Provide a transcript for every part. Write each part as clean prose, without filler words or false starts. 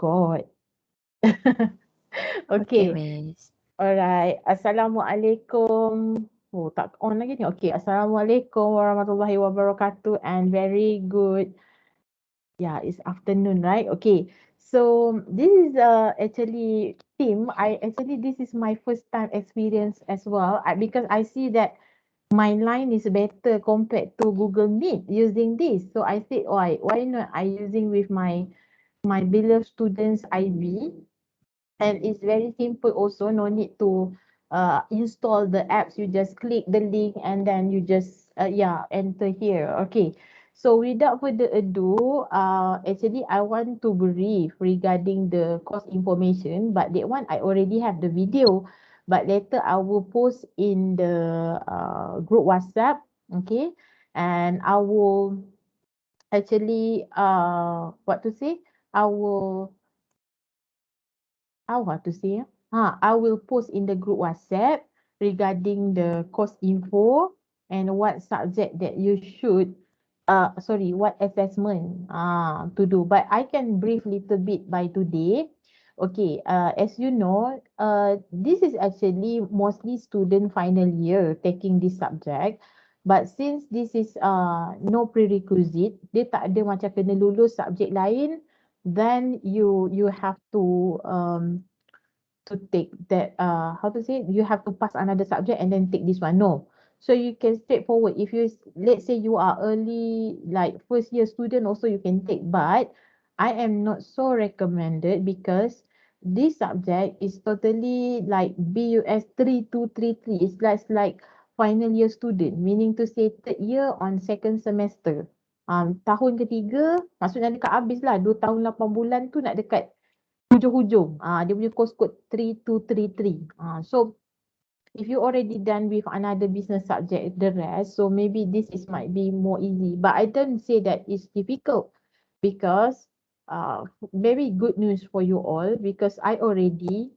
record. Okay, Okay. Miss. Alright. Assalamualaikum. Oh, tak on lagi ni. Okay. Assalamualaikum warahmatullahi wabarakatuh and very good. Yeah, it's afternoon, right? Okay. So this is actually team. This is my first time experience as well. Because I see that my line is better compared to Google Meet using this. So I said, why not I using with my beloved students IB, and it's very simple also, no need to install the apps. You just click the link and then you just enter here. Okay, so without further ado, actually I want to brief regarding the course information, but that one I already have the video, but later I will post in the group WhatsApp. Okay, and I will actually what to say, I will how to say, I will post in the group WhatsApp regarding the course info and what subject that you should what assessment to do. But I can brief little bit by today. Okay, as you know, this is actually mostly student final year taking this subject. But since this is no prerequisite, dia tak ada macam kena lulus subjek lain, then you have to take that how to say, you have to pass another subject and then take this one. No, so you can straightforward. If you let's say you are early, like first year student also, you can take, but I am not so recommended because this subject is totally like BUS 3233. It's like final year student, meaning to say third year on second semester. Tahun ketiga maksudnya dekat habis lah, 2 tahun 8 bulan tu nak dekat hujung-hujung. Dia punya course code 3233. So if you already done with another business subject, the rest, so maybe this is might be more easy. But I don't say that it's difficult because very good news for you all, because I already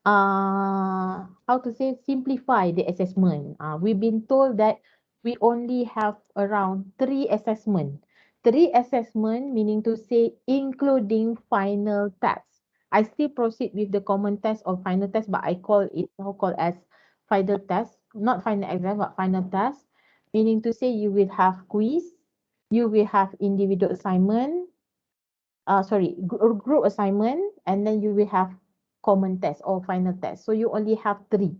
how to say, simplify the assessment. We've been told that we only have around three assessment, meaning to say including final test. I still proceed with the common test or final test, but I call it now called as final test, not final exam but final test, meaning to say you will have quiz, you will have individual assignment, group assignment, and then you will have common test or final test. So you only have three.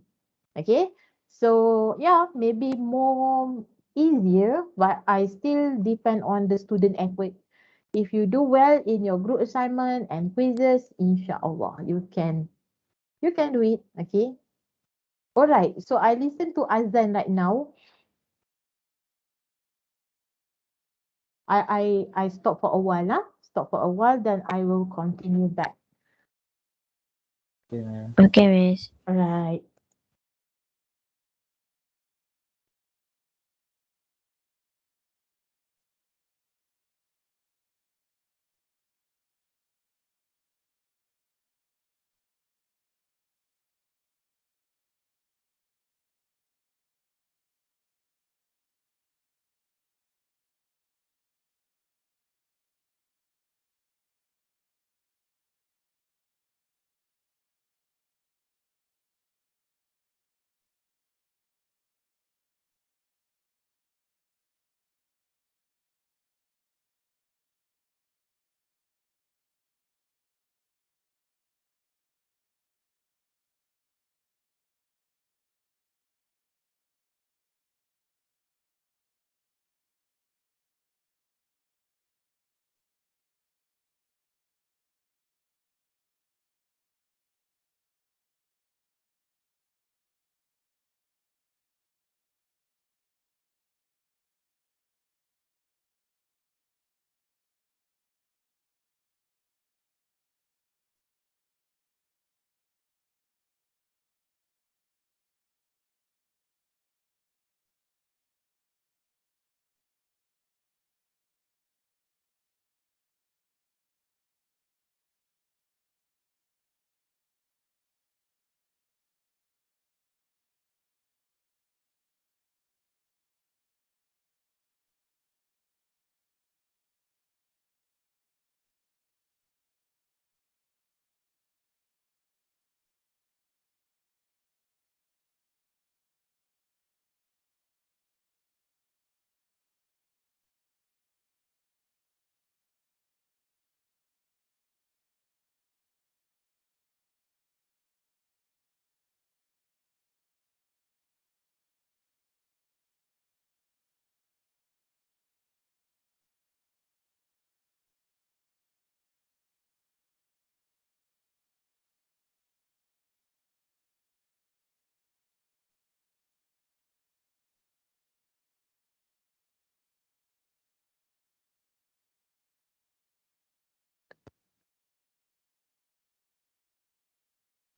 Okay. So yeah, maybe more easier, but I still depend on the student effort. If you do well in your group assignment and quizzes, inshallah, you can do it. Okay. All right. So I listen to Azan right now. I stop for a while, Stop for a while, then I will continue back. Yeah. Okay, Miss. All right.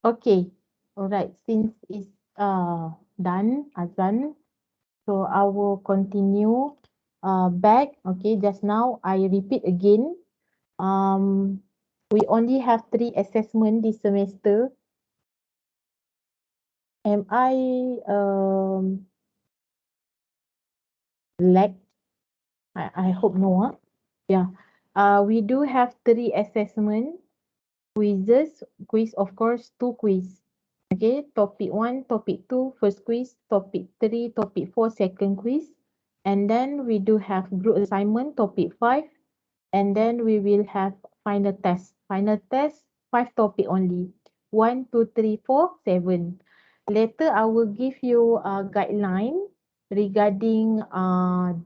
Okay. All right. Since it's done, Azan, so I will continue back. Okay, just now I repeat again. Um, we only have three assessment this semester. Am I lack? I hope no. Huh? Yeah. We do have three assessment quizzes. Quiz, of course, two quiz. Okay, topic one, topic two, first quiz, topic three, topic four, second quiz. And then we do have group assignment, topic five. And then we will have final test. Final test, five topic only. One, two, three, four, seven. Later, I will give you a guideline regarding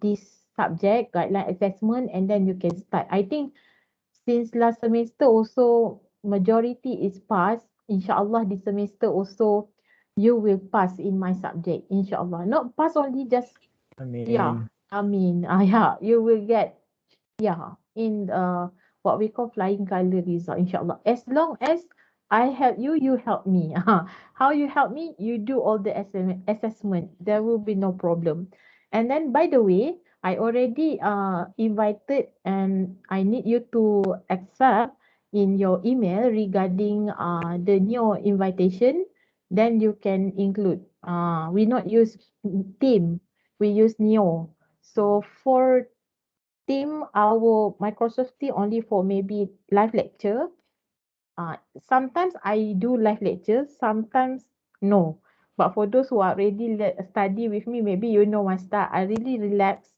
this subject, guideline assessment, and then you can start. I think since last semester also majority is pass. InsyaAllah this semester also you will pass in my subject. InsyaAllah. Not pass only just, yeah, Amin. I mean, yeah, you will get, yeah, in what we call flying color result, inshallah. As long as I help you, you help me. How you help me? You do all the assessment. There will be no problem. And then, by the way, I already invited, and I need you to accept in your email regarding the new invitation. Then you can include. We not use team. We use Neo. So for team, our Microsoft team only for maybe live lecture. Sometimes I do live lectures, sometimes no. But for those who are already study with me, maybe you know my style. I really relax.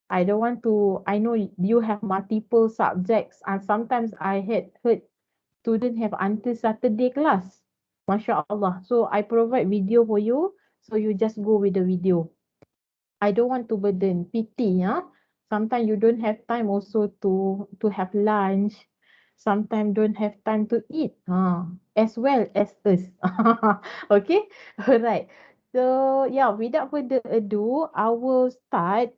I don't want to. I know you have multiple subjects, and sometimes I had heard students have until Saturday class. Masya Allah. So I provide video for you, so you just go with the video. I don't want to burden. Pity, yeah. Sometimes you don't have time also to have lunch. Sometimes don't have time to eat. As well as us. Okay, all right. So yeah, without further ado, I will start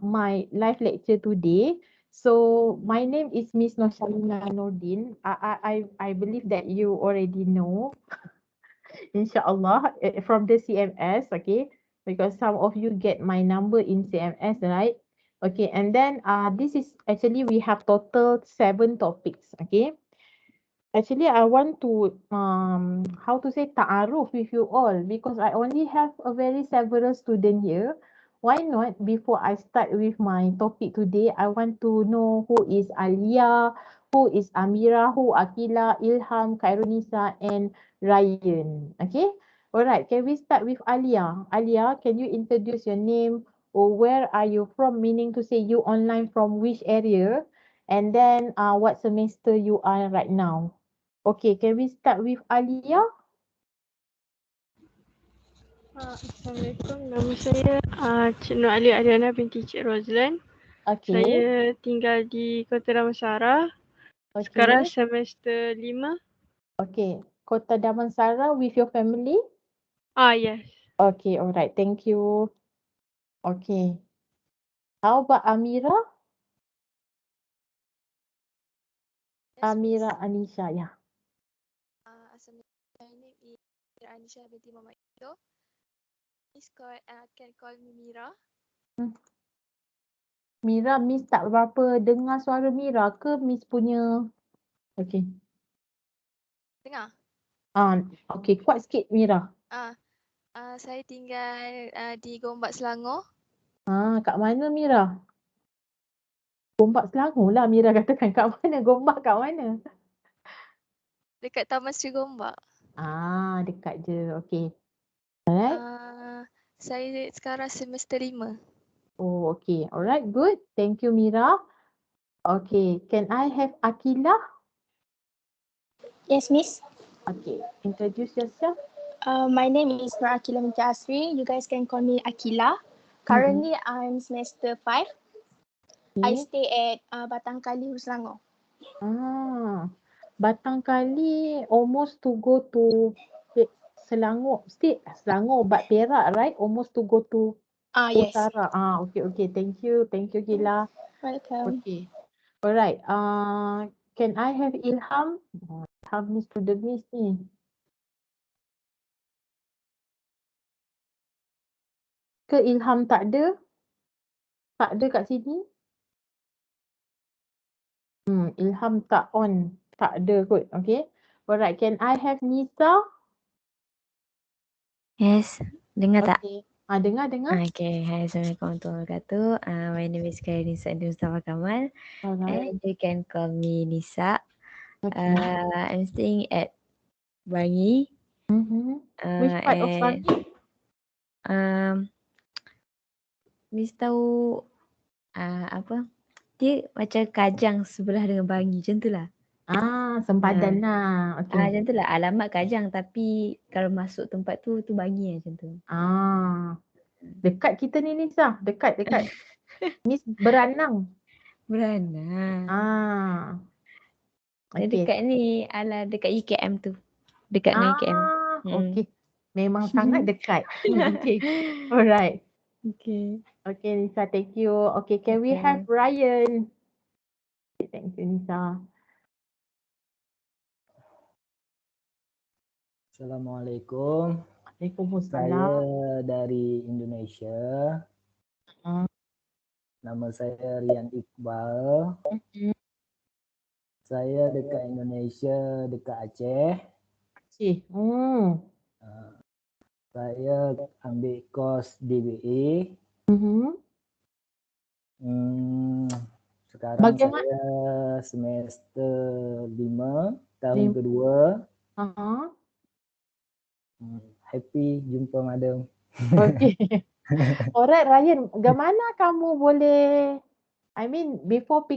my live lecture today. So my name is Miss Noorsyalina Nordin. I believe that you already know, inshallah, from the CMS, okay? Because some of you get my number in CMS, right? Okay, and then this is actually we have total seven topics, okay? Actually, I want to how to say ta'aruf with you all because I only have a very several student here. Why not before I start with my topic today, I want to know who is Alia, who is Amira, who Akila, Ilham, Khairunisa, and Ryan. Okay? Alright, can we start with Alia? Alia, can you introduce your name or where are you from? Meaning to say you online from which area? And then what semester you are right now? Okay, can we start with Alia? Assalamualaikum, nama saya Cik Nur Ali Ariana binti Cik Rozlan. Okay, Saya tinggal di Kota Damansara. Sekarang okay, semester 5. okay. Kota Damansara with your family? Yes. Okay, alright, thank you. Okay. How about Amira? Yes, Amira Miss. Anisha, yeah. Assalamualaikum. My name is Anisha binti Muhammad Ito. Can call me Mira. Hmm. Mira, Miss tak berapa dengar suara Mira ke Miss punya? Okay. Dengar? Ah, okay, kuat sikit Mira. Ah, saya tinggal di Gombak, Selangor. Kat mana Mira? Gombak Selangor lah Mira katakan kat mana? Gombak kat mana? Dekat Taman Sri Gombak. Dekat je. Okay. Alright. Saya sekarang semester 5. Oh, okay. Alright, good. Thank you, Mira. Okay, can I have Akila? Yes, Miss. Okay, introduce yourself. My name is Nur Akila binti Asri. You guys can call me Akila. Mm-mm. Currently, I'm semester 5. I Okay. stay at Batang Kali, Selangor. Ah, Batang Kali almost to go to Selangor. Still Selangor, but Perak, right? Almost to go to Yes. Utara. Okay, okay. Thank you. Thank you, Gila. Welcome. Okay. Alright. Can I have Ilham? Ilham ni student miss ni. Ke Ilham tak ada? Tak ada kat sini? Ilham tak on. Tak ada kot. Okay. Alright, can I have Nisa? Yes, dengar tak? Okay. Dengar. Okay, hi, Assalamualaikum warahmatullahi wabarakatuh. My name is Nisa Mustafa Kamal Alright. and you can call me Nisa. Okay. I'm staying at Bangi. Which part of Bangi? Miss tahu apa? Dia macam Kajang sebelah dengan Bangi, macam tu lah. Sempadan lah. Okay. Macam tu lah, alamat Kajang tapi kalau masuk tempat tu Bangi lah macam tu. Dekat kita ni Nisa. Dekat. Miss Beranang. Dia Okay. dekat ni, dekat UKM tu. Dekat dengan UKM. Okay. Memang sangat dekat. Okay. Alright. Okay. Okay Nisa, thank you. Okay, can we have Ryan? Okay, thank you Nisa. Assalamualaikum. Waalaikumsalam. Saya dari Indonesia. Nama saya Rian Iqbal. Saya dekat Indonesia, dekat Aceh. Saya ambil kos DBA. Sekarang saya semester 5, tahun kedua. Happy jumpa madam. Okay. Alright Ryan, bagaimana kamu boleh, I mean before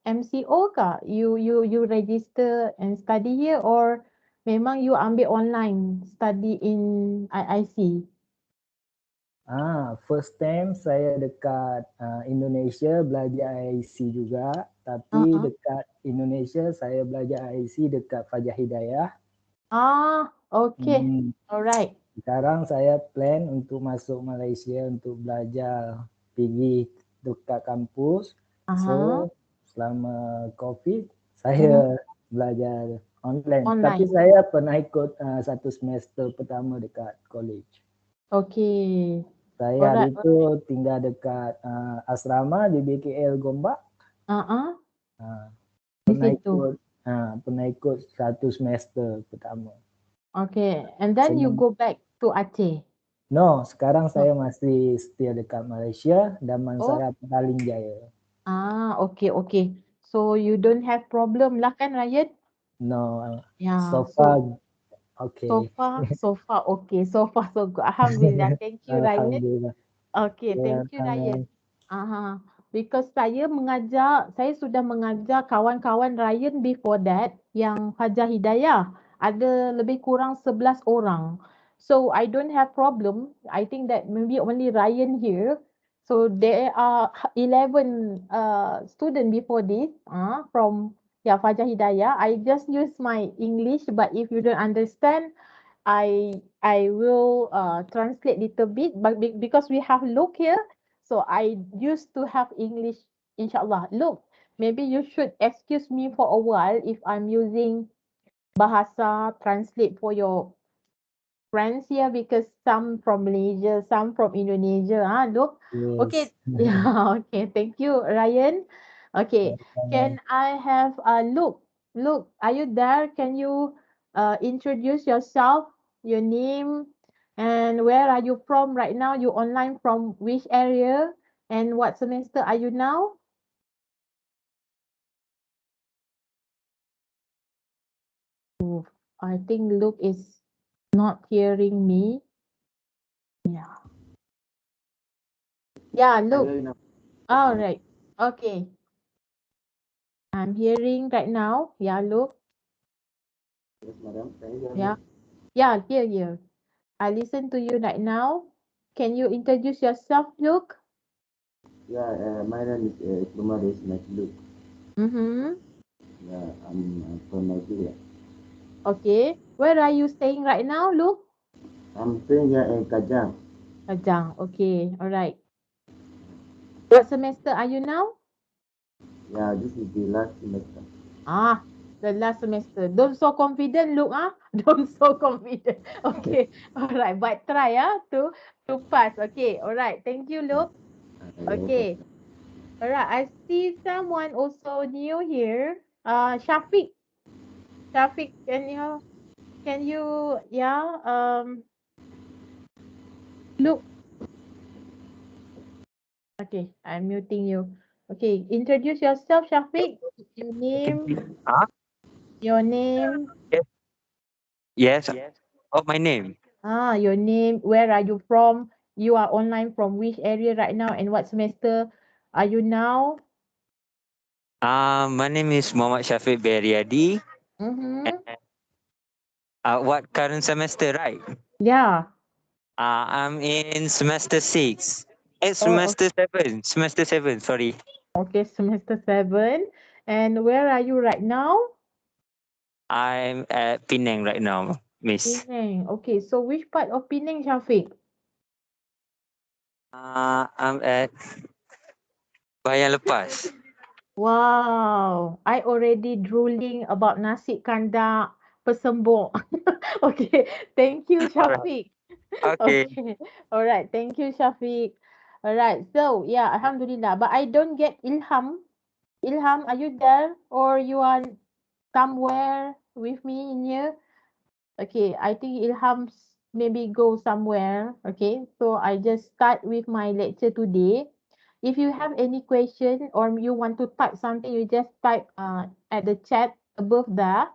MCO kah you register and study here, or memang you ambil online study in IIC? First time saya dekat Indonesia belajar IIC juga, tapi dekat Indonesia saya belajar IIC dekat Fajar Hidayah. Okay. Alright. Sekarang saya plan untuk masuk Malaysia untuk belajar, pergi dekat kampus. So selama COVID saya belajar online. Tapi saya pernah ikut satu semester pertama dekat college. Okay. Saya hari itu tinggal dekat asrama di BKL Gombak. Pernah ikut satu semester pertama. Okay, and then you go back to Aceh? No, sekarang saya masih setia dekat Malaysia, Damansara Petaling Jaya. Okay. So you don't have problem lah kan Ryan? No, so far okay. So far okay. So far so good. Alhamdulillah. Thank you Ryan. Alhamdulillah. Okay, thank you Ryan. Because saya sudah mengajar kawan-kawan Ryan before that yang Fajar Hidayah. Ada lebih kurang 11 orang. So I don't have problem. I think that maybe only Ryan here. So there are 11 student before this from Fajar Hidayah. I just use my English, but if you don't understand, I will translate little bit, but because we have Luke here, so I used to have English, inshallah. Look, maybe you should excuse me for a while if I'm using bahasa translate for your friends here, because some from Malaysia, some from Indonesia. Look. Yes. Okay. Yeah, okay. Thank you, Ryan. Okay. Can I have Luke? Luke, are you there? Can you introduce yourself, your name, and where are you from right now? You online from which area? And what semester are you now? I think Luke is not hearing me. Yeah, Luke. All right. Okay. I'm hearing right now. Yeah, Luke. Yes, madam. Can you hear me? Yeah, here. I listen to you right now. Can you introduce yourself, Luke? Yeah, my name is Lumaris Luke. Yeah, I'm from Nigeria. Okay. Where are you staying right now, Luke? I'm staying here in Kajang. Kajang. Okay. All right. What semester are you now? Yeah, this is the last semester. The last semester. Don't so confident, look, ah. Don't so confident. Okay. All right. But try, to pass. Okay. All right. Thank you, Luke. Okay. All right. I see someone also new here. Shafiq. Shafiq, can you, yeah, look. Okay. I'm muting you. Okay. Introduce yourself, Shafiq. Your name. Huh? Your name. Yes. Oh, my name. Your name, where are you from? You are online from which area right now and what semester are you now? My name is Muhammad Shafiq Beriadi. Mm-hmm. What current semester, right? Yeah. I'm in semester 6. Oh, Semester 7, sorry. okay, semester 7. And where are you right now? I'm at Penang right now, miss. Penang. Okay, so which part of Penang, Shafiq? I'm at Bayan Lepas. Wow, I already drooling about nasi kandar pesembok. Okay, thank you, Alright. Shafiq. Okay. Okay, all right, thank you, Shafiq. All right, so yeah, Alhamdulillah. But I don't get Ilham. Ilham, are you there or you are somewhere with me in here? Okay, I think Ilham's maybe go somewhere. Okay, so I just start with my lecture today. If you have any question or you want to type something, you just type at the chat above there.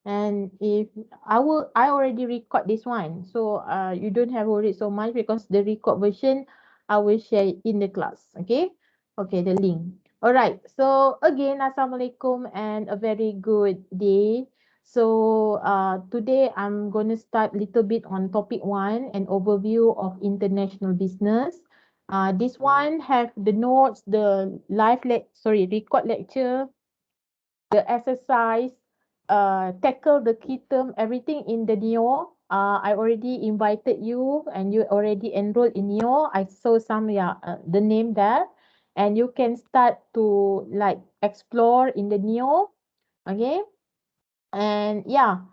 And if I already record this one, so you don't have worried so much because the record version I will share in the class. Okay, okay, the link. All right. So again, Assalamualaikum and a very good day. So today I'm going to start a little bit on topic one, an overview of international business. This one have the notes, the record lecture, the exercise, tackle the key term, everything in the NEO. I already invited you and you already enrolled in NEO. I saw some, the name there, and you can start to like explore in the NEO. Okay. And yeah,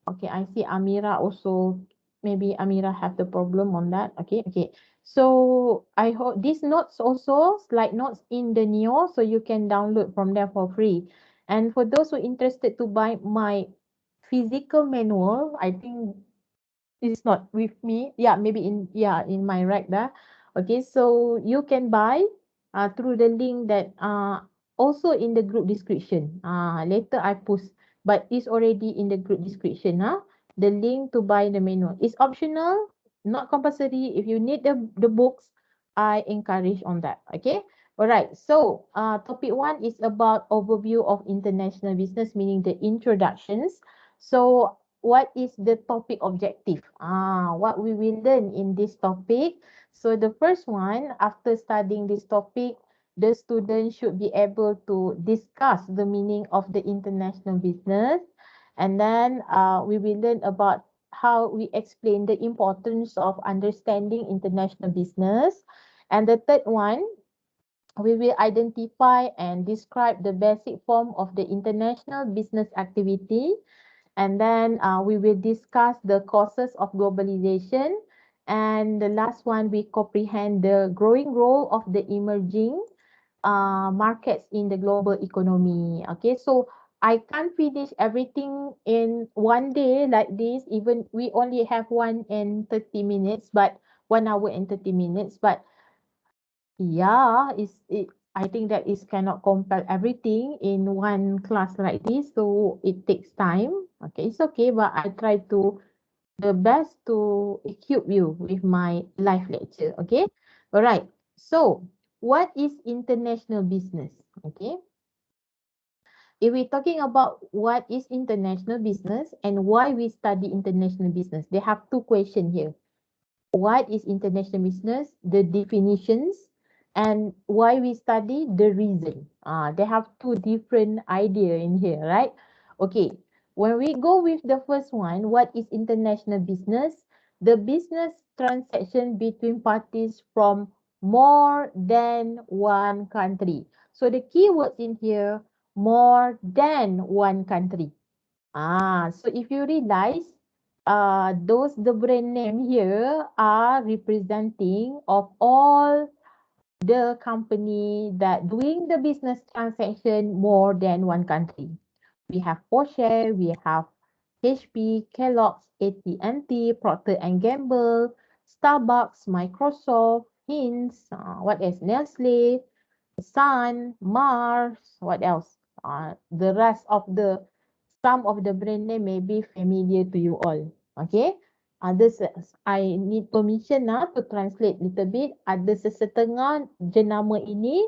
okay, I see Amira also. Maybe Amira have the problem on that. Okay, okay. So I hope these notes also slide notes in the Neo, so you can download from there for free. And for those who interested to buy my physical manual, I think it's not with me. Yeah, maybe in my rack there. Okay, so you can buy through the link that also in the group description. Later I post, but it's already in the group description. The link to buy the manual. It's optional, not compulsory. If you need the books, I encourage on that. Okay. All right. So topic one is about overview of international business, meaning the introductions. So what is the topic objective? What we will learn in this topic. So the first one, after studying this topic, the student should be able to discuss the meaning of the international business. And then we will learn about how we explain the importance of understanding international business. And the third one, we will identify and describe the basic form of the international business activity, and then we will discuss the causes of globalization. And the last one, we comprehend the growing role of the emerging markets in the global economy. Okay, so I can't finish everything in one day like this. Even we only have 1 and 30 minutes, but 1 hour and 30 minutes. But yeah, I think that is cannot compile everything in one class like this, so it takes time. Okay, it's okay, but I try to the best to equip you with my live lecture. Okay, all right. So, what is international business? Okay, if we're talking about what is international business and why we study international business, they have two questions here. What is international business, the definitions, and why we study, the reason. They have two different idea in here, right? Okay, when we go with the first one, what is international business? The business transaction between parties from more than one country. So the key words in here, more than one country. So if you realize, the brand name here are representing of all the company that doing the business transaction more than one country. We have Porsche, we have HP, Kellogg's, AT&T, Procter and Gamble, Starbucks, Microsoft, Heinz, what else? Nestle, Sun, Mars, what else? The rest of the some of the brand name may be familiar to you all. Okay. Others, I need permission to translate little bit. Ada sesetengah jenama ini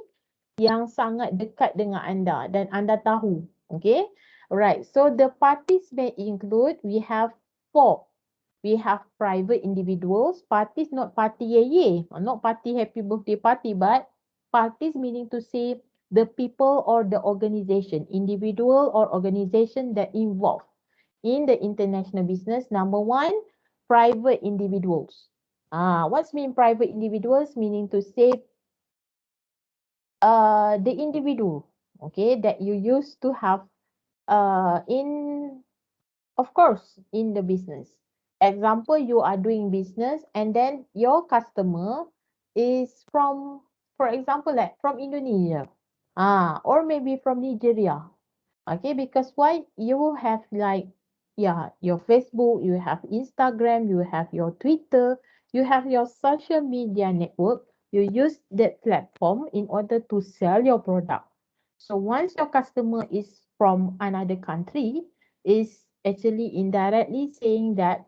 yang sangat dekat dengan anda dan anda tahu. Okay. Alright. So the parties may include, we have four. We have private individuals. Parties not party ye, not party happy birthday party, but parties meaning to say the people or the organization, individual or organization that involved in the international business. Number one, private individuals. What's mean private individuals? Meaning to say the individual, okay, that you used to have in, of course, in the business. Example, you are doing business and then your customer is from, for example, like from Indonesia, or maybe from Nigeria. Okay, because why? You have like, yeah, your Facebook, you have Instagram, you have your Twitter, you have your social media network. You use that platform in order to sell your product. So once your customer is from another country, is actually indirectly saying that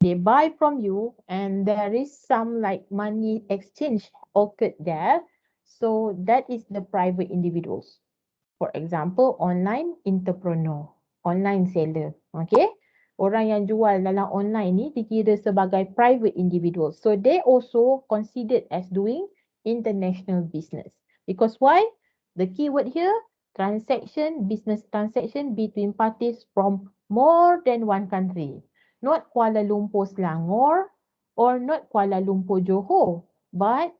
they buy from you and there is some like money exchange occurred there. So that is the private individuals. For example, online entrepreneur, online seller. Okay. Orang yang jual dalam online ni dikira sebagai private individual. So they also considered as doing international business. Because why? The keyword here, transaction, business transaction between parties from more than one country. Not Kuala Lumpur, Selangor, or not Kuala Lumpur, Johor, but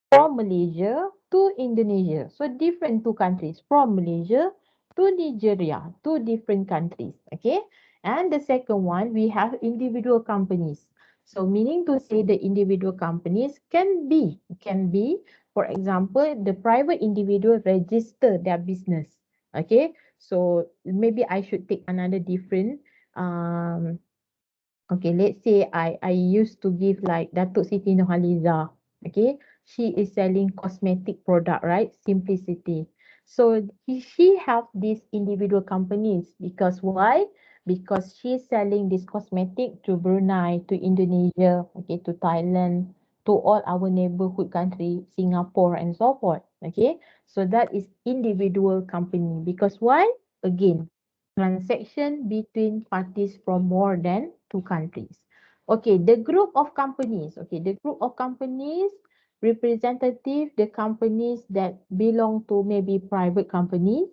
from Malaysia to Indonesia. So different two countries, from Malaysia to Nigeria, two different countries. Okay. And the second one, we have individual companies. So meaning to say the individual companies can be, for example, the private individual register their business. Okay. So maybe I should take another different, okay, let's say I used to give like Datuk Siti Nurhaliza. Okay, she is selling cosmetic product, right? Simplicity. So she have these individual companies because why? Because she's selling this cosmetic to Brunei, to Indonesia, okay, to Thailand, to all our neighborhood country, Singapore and so forth. Okay, so that is individual company because why? Again, transaction between parties from more than two countries. Okay, the group of companies. Okay, the group of companies representative the companies that belong to maybe private companies.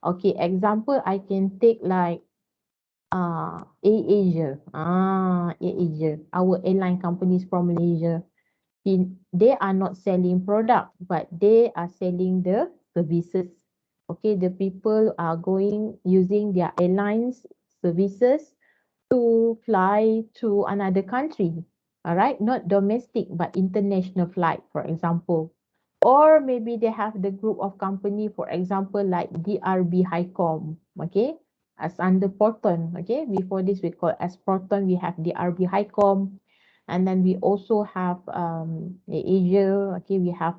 Okay, example I can take like AirAsia. AirAsia, our airline companies from Malaysia. They are not selling product, but they are selling the services. Okay, the people are going using their airlines services to fly to another country. All right, not domestic but international flight, for example. Or maybe they have the group of company, for example, like DRB Highcom. Okay, as under Proton. Okay, before this we call as Proton. We have DRB Highcom, and then we also have Asia. Okay, we have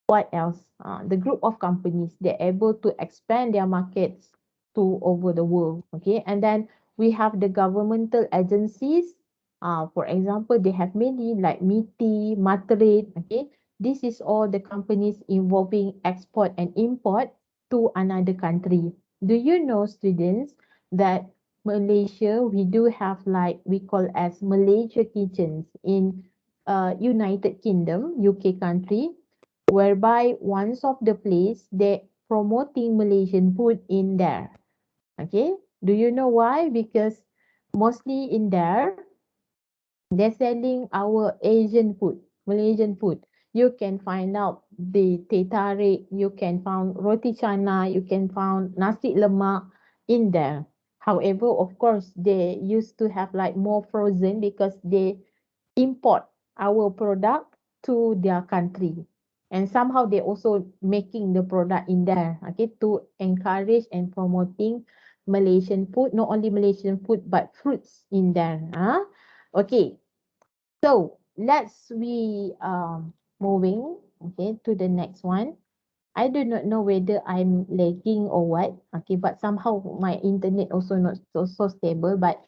what else? The group of companies, they're able to expand their markets to over the world. Okay, and then we have the governmental agencies. For example, they have many like MITI, Matrade. Okay, this is all the companies involving export and import to another country. Do you know, students, that Malaysia, we do have like we call as Malaysia kitchens in United Kingdom, UK country, whereby once of the place they promoting Malaysian food in there. Okay, do you know why? Because mostly in there they're selling our Asian food, Malaysian food. You can find out the teh tarik, you can find roti canai, you can find nasi lemak in there. However, of course, they used to have like more frozen because they import our product to their country. And somehow they also making the product in there, okay, to encourage and promoting Malaysian food, not only Malaysian food, but fruits in there. Okay, so let's we moving okay to the next one. I do not know whether I'm lagging or what. Okay, but somehow my internet also not so stable. But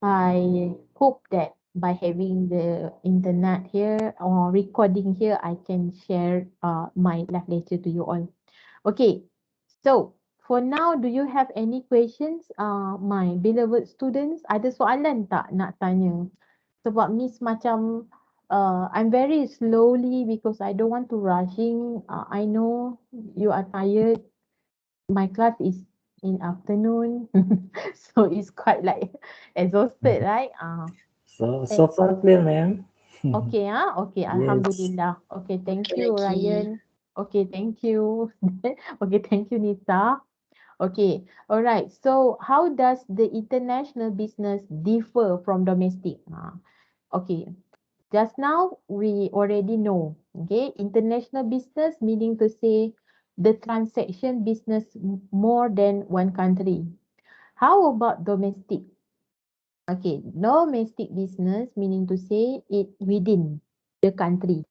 I hope that by having the internet here or recording here, I can share my live lecture to you all. Okay, so for now, do you have any questions, my beloved students? Ada soalan tak nak tanya? Sebab Miss macam I'm very slowly because I don't want to rushing. I know you are tired. My class is in afternoon, so it's quite like exhausted, right? So far clear, ma'am. Okay, okay, Yes. Alhamdulillah. Okay, thank you, Ryan. Okay, thank you. Okay, thank you, Nita. Okay, all right. So, how does the international business differ from domestic? Okay, just now we already know. Okay, international business meaning to say the transaction business more than one country. How about domestic? Okay, domestic business meaning to say it within the country,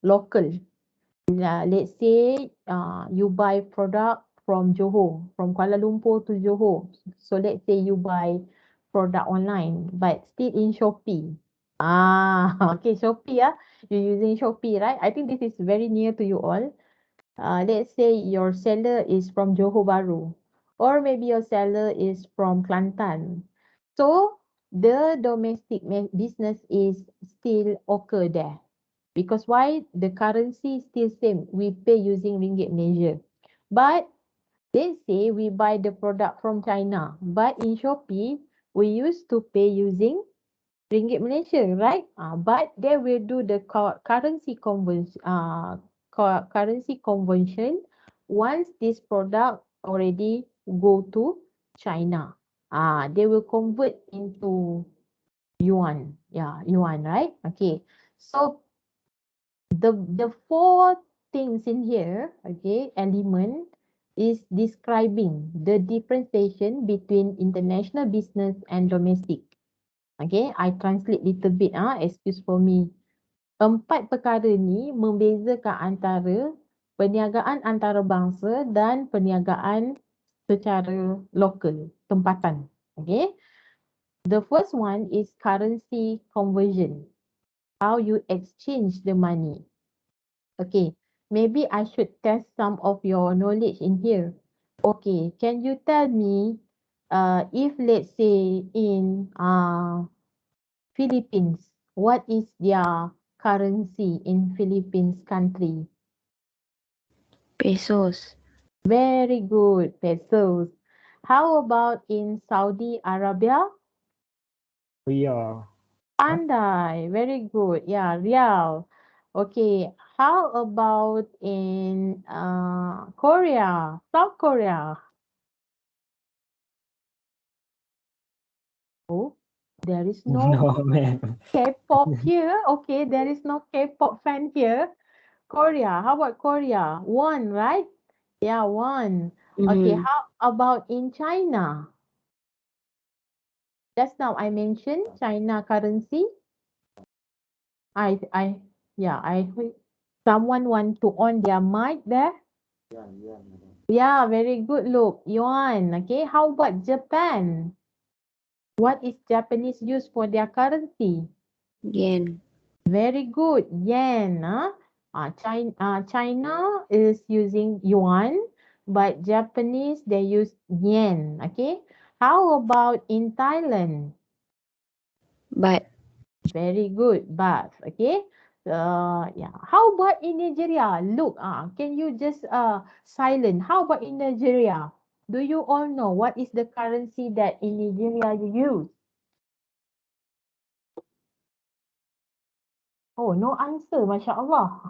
local. Let's say you buy product from Johor, from Kuala Lumpur to Johor. So let's say you buy product online, but still in Shopee. Okay, Shopee, you're using Shopee, right? I think this is very near to you all. Let's say your seller is from Johor Bahru, or maybe your seller is from Kelantan. So the domestic business is still occur there. Because why? The currency is still same. We pay using ringgit Malaysia. But let's say we buy the product from China. But in Shopee, we used to pay using ringgit Malaysia, right? But they will do the currency conversion once this product already go to China. They will convert into yuan. Yeah, yuan, right? Okay. So the four things in here, okay, element is describing the differentiation between international business and domestic. Okay, I translate little bit, excuse for me. Empat perkara ni membezakan antara perniagaan antarabangsa dan perniagaan secara lokal, tempatan. Okay. The first one is currency conversion. How you exchange the money. Okay, maybe I should test some of your knowledge in here. Okay, can you tell me if let's say in Philippines, what is their currency in Philippines country? Pesos. Very good, pesos. How about in Saudi Arabia? Riyal. Pandai, very good. Yeah, Rial. Okay, how about in Korea, South Korea? Oh, there is no No, ma'am. K-pop here. Okay, there is no K-pop fan here. Korea, how about Korea? One, right? Yeah, one. Okay, Mhm. how about in China? Just now I mentioned China currency. I, yeah, I heard someone want to on their mic there. Yeah, very good. Look, yuan. Okay, how about Japan? What is Japanese use for their currency? Yen. Very good. Yen. China is using yuan, but Japanese they use yen. Okay. How about in Thailand? Baht. Very good. Baht. Okay. Yeah. How about in Nigeria? Look, can you just silent? How about in Nigeria? Do you all know what is the currency that in Nigeria you use? Oh, no answer, Masya Allah.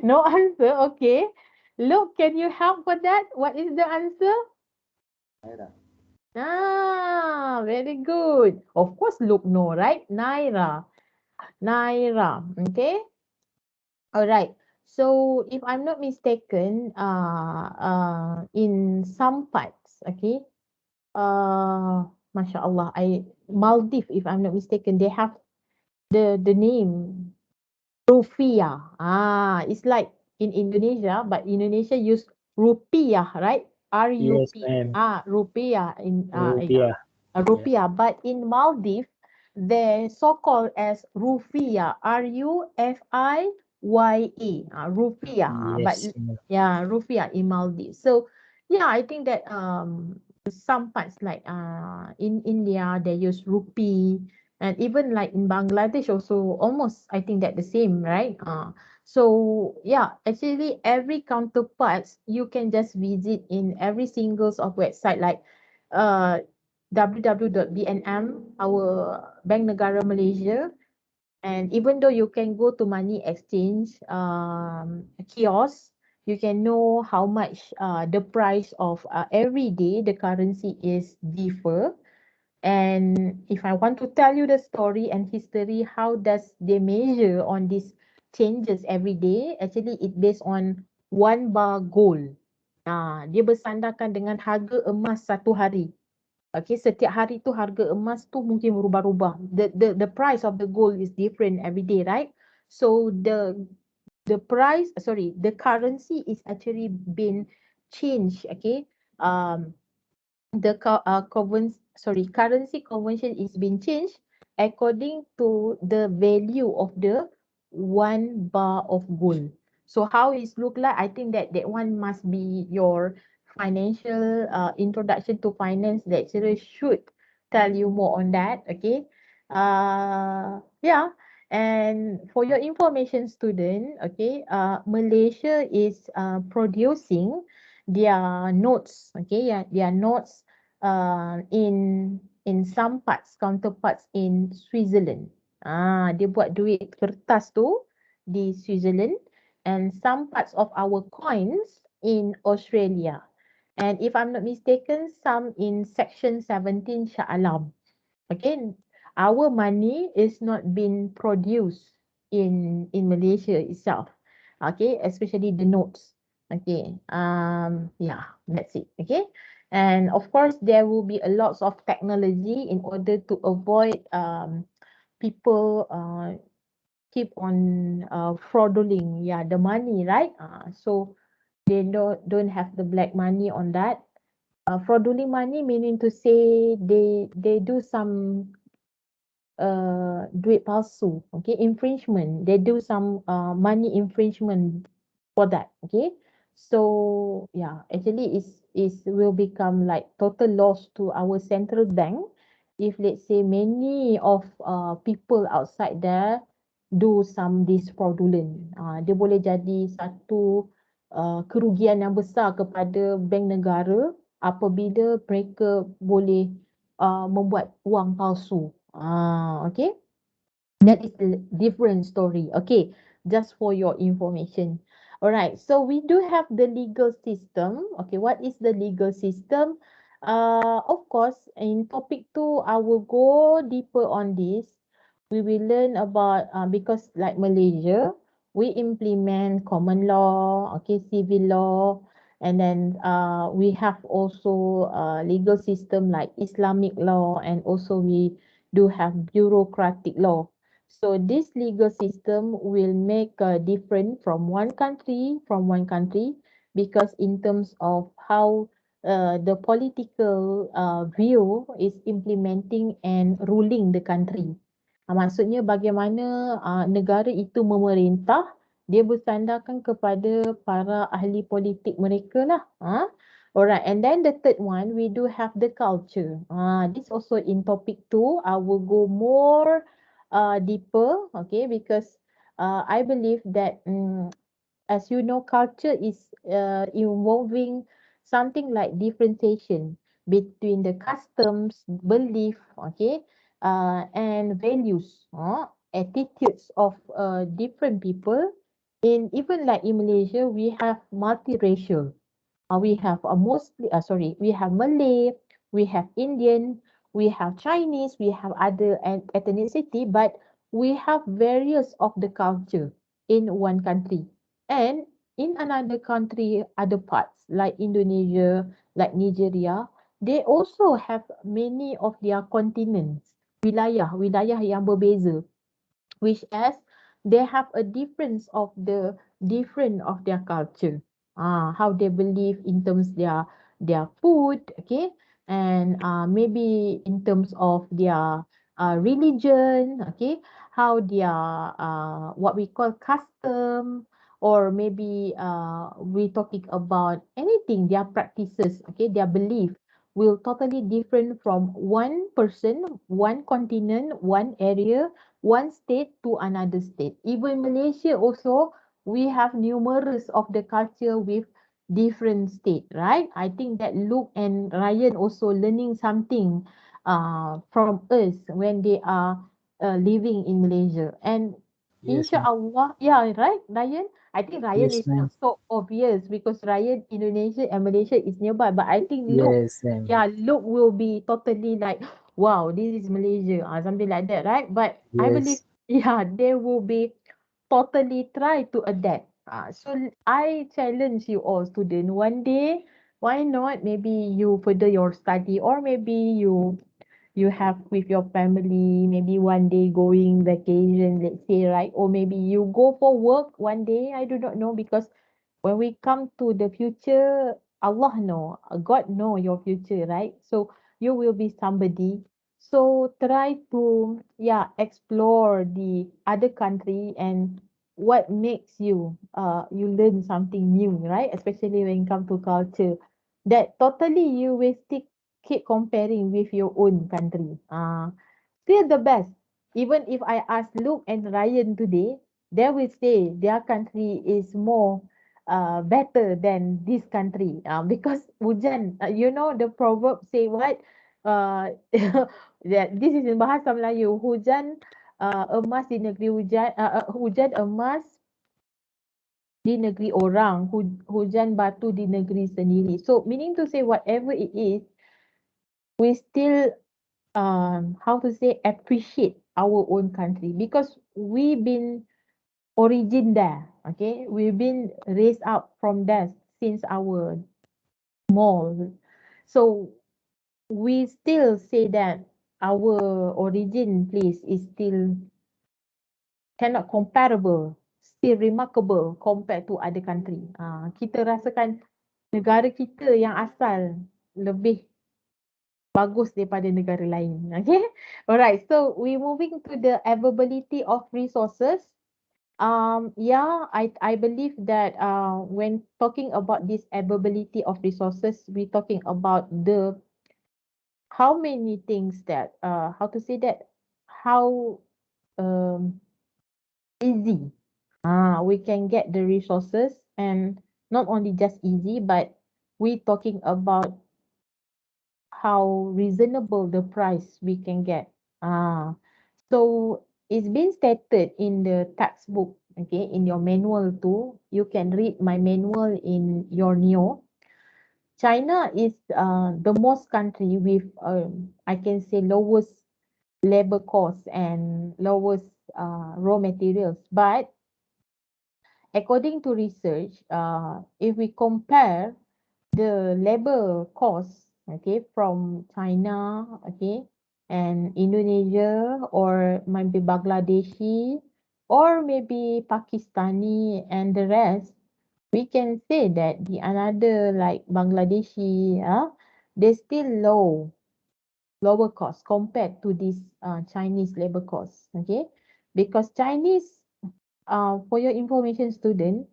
No answer, okay. Look, can you help with that? What is the answer? Naira. Ah, very good. Of course, look, no, right? Naira. Naira. Okay. All right. So if I'm not mistaken, in some parts, okay, Masya Allah, Maldives, if I'm not mistaken, they have the name Rupiah. It's like in Indonesia, but Indonesia use Rupiah, right? Yes, R-U-P. ma'am. Rupiah in Rupiah. Rupiah. But in Maldives, they so-called as Rufiah. Rufie. Rupiah. But Yes, ma'am. yeah, Rupiah in Maldives. So yeah, I think that some parts like in India they use rupee, and even like in Bangladesh also almost I think that the same, right? So yeah, actually every counterparts you can just visit in every singles of website like uh www.bnm, our Bank Negara Malaysia. And even though you can go to money exchange kiosk, you can know how much the price of every day the currency is differ. And if I want to tell you the story and history, how does they measure on these changes every day? Actually, it based on 1 bar gold. Dia bersandarkan dengan harga emas satu hari. Okay, setiap hari tu harga emas tu mungkin berubah-ubah. The price of the gold is different every day, right? So the currency is actually been changed. Okay, um, currency conversion is being changed according to the value of the 1 bar of gold. So how it look like? I think that one must be your financial introduction to finance lecturer should tell you more on that. Okay. Yeah. And for your information, student, okay, Malaysia is producing their notes, okay, yeah, their notes in some parts, counterparts in Switzerland. Dia buat duit kertas tu di Switzerland, and some parts of our coins in Australia. And if I'm not mistaken, some in Section 17 Shah Alam. Okay, our money is not being produced in Malaysia itself. Okay, especially the notes. Okay, yeah, that's it. Okay, and of course there will be a lots of technology in order to avoid people keep on fraudulent, yeah, the money, right? So they don't have the black money on that. Fraudulent money meaning to say they do some duit palsu, okay, infringement. They do some money infringement for that, okay. So yeah, actually is will become like total loss to our central bank if let's say many of people outside there do some this fraudulent. Dia boleh jadi satu kerugian yang besar kepada bank negara apabila mereka boleh membuat wang palsu. Okay. That is a different story. Okay. Just for your information. Alright. So we do have the legal system. Okay. What is the legal system? Of course, in topic 2, I will go deeper on this. We will learn about, because like Malaysia, we implement common law, okay, civil law, and then we have also legal system like Islamic law, and also we do have bureaucratic law. So this legal system will make different from one country because in terms of how the political view is implementing and ruling the country. Maksudnya bagaimana negara itu memerintah, dia bersandarkan kepada para ahli politik mereka lah. Alright, and then the third one, we do have the culture. This also in topic 2, I will go more deeper, okay, because I believe that as you know, culture is involving something like differentiation between the customs, belief, okay, and values, attitudes of different people even like in Malaysia, we have multiracial. We have we have Malay, we have Indian, we have Chinese, we have other ethnicity, but we have various of the culture in one country. And in another country, other parts like Indonesia, like Nigeria, they also have many of their continents, wilayah yang berbeza, which as they have a difference of the different of their culture, how they believe in terms their food, okay, and maybe in terms of their religion, okay, how their what we call custom, or maybe we talking about anything, their practices, okay, their belief will totally different from one person, one continent, one area, one state to another state. Even Malaysia also, we have numerous of the culture with different state, right? I think that Luke and Ryan also learning something from us when they are living in Malaysia. And Yes, ma'am. inshallah, yeah, right, Ryan? I think Ryan Yes, is not ma'am. so obvious because Ryan, Indonesia and Malaysia is nearby. But I think Luke, Yes, ma'am. yeah, Luke will be totally like, wow, this is Malaysia, something like that, right? But I believe, Yes. yeah, they will be totally try to adapt. So I challenge you all student, one day, why not? Maybe you further your study, or maybe you have with your family, maybe one day going vacation, let's say, right? Or maybe you go for work one day, I do not know, because when we come to the future, Allah know, God know your future, right? So you will be somebody. So try to, yeah, explore the other country and what makes you you learn something new, right? Especially when it come to culture, that totally you will still keep comparing with your own country. Still the best. Even if I ask Luke and Ryan today, they will say their country is more better than this country, because hujan, you know the proverb say what, that this is in bahasa Melayu, hujan emas di negeri hujan, hujan emas di negeri orang, hujan batu di negeri sendiri. So meaning to say whatever it is, we still how to say appreciate our own country because we've been origin there, okay, we've been raised up from there since our small. So we still say that our origin place is still cannot comparable, still remarkable compared to other country. Kita rasakan negara kita yang asal lebih bagus daripada negara lain. Okay. Alright. So we moving to the availability of resources. Yeah, I believe that when talking about this availability of resources, we're talking about the how many things that how to say that, how um easy we can get the resources, and not only just easy, but we talking about how reasonable the price we can get. So it's been stated in the textbook, okay, in your manual too. You can read my manual in your Neo. China is the most country with I can say lowest labor cost and lowest raw materials. But according to research, if we compare the labor cost, okay, from China, okay, and Indonesia, or maybe Bangladeshi, or maybe Pakistani and the rest, we can say that the another like Bangladeshi, they still lower cost compared to this Chinese labor cost, okay, because Chinese, for your information student,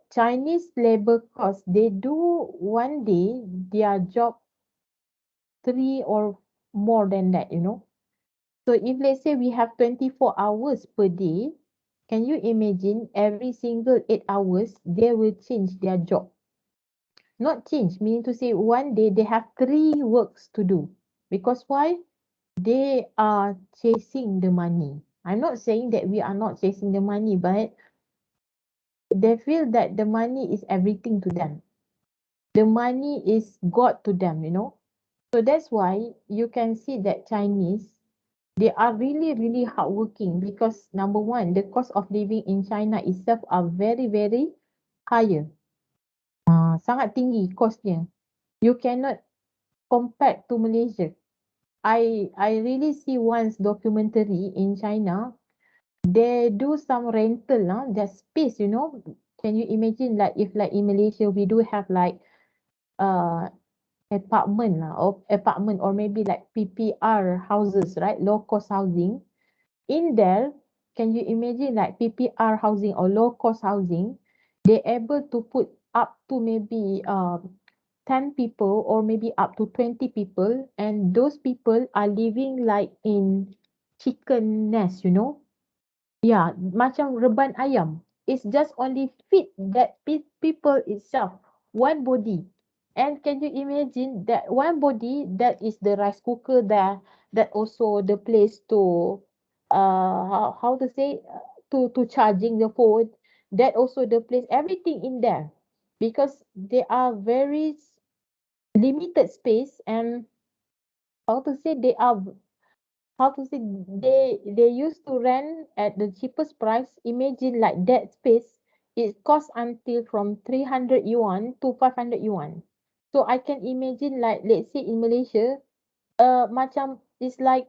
Chinese labor cost, they do one day their job three or more than that, you know. So if let's say we have 24 hours per day, can you imagine every single 8 hours they will change their job? Not change, meaning to say one day they have three works to do. Because why? They are chasing the money. I'm not saying that we are not chasing the money, but they feel that the money is everything to them. The money is God to them, you know. So that's why you can see that Chinese, they are really, really hardworking because number one, the cost of living in China itself are very, very higher. Sangat tinggi costnya. You cannot compare to Malaysia. I really see once documentary in China. They do some rental, their space, you know. Can you imagine like if like in Malaysia we do have like uh apartment or maybe like PPR houses, right? Low cost housing. In there, can you imagine like PPR housing or low cost housing? They're able to put up to maybe 10 people or maybe up to 20 people, and those people are living like in chicken nest, you know. Yeah, macam reban ayam. It's just only fit that people itself, one body. And can you imagine that one body that is the rice cooker there, that also the place to how to say to charging the phone, that also the place, everything in there, because they are very limited space, and how to say they are, how to say, they used to rent at the cheapest price. Imagine like that space, it costs until from 300 yuan to 500 yuan. So I can imagine like let's say in Malaysia, macam it's like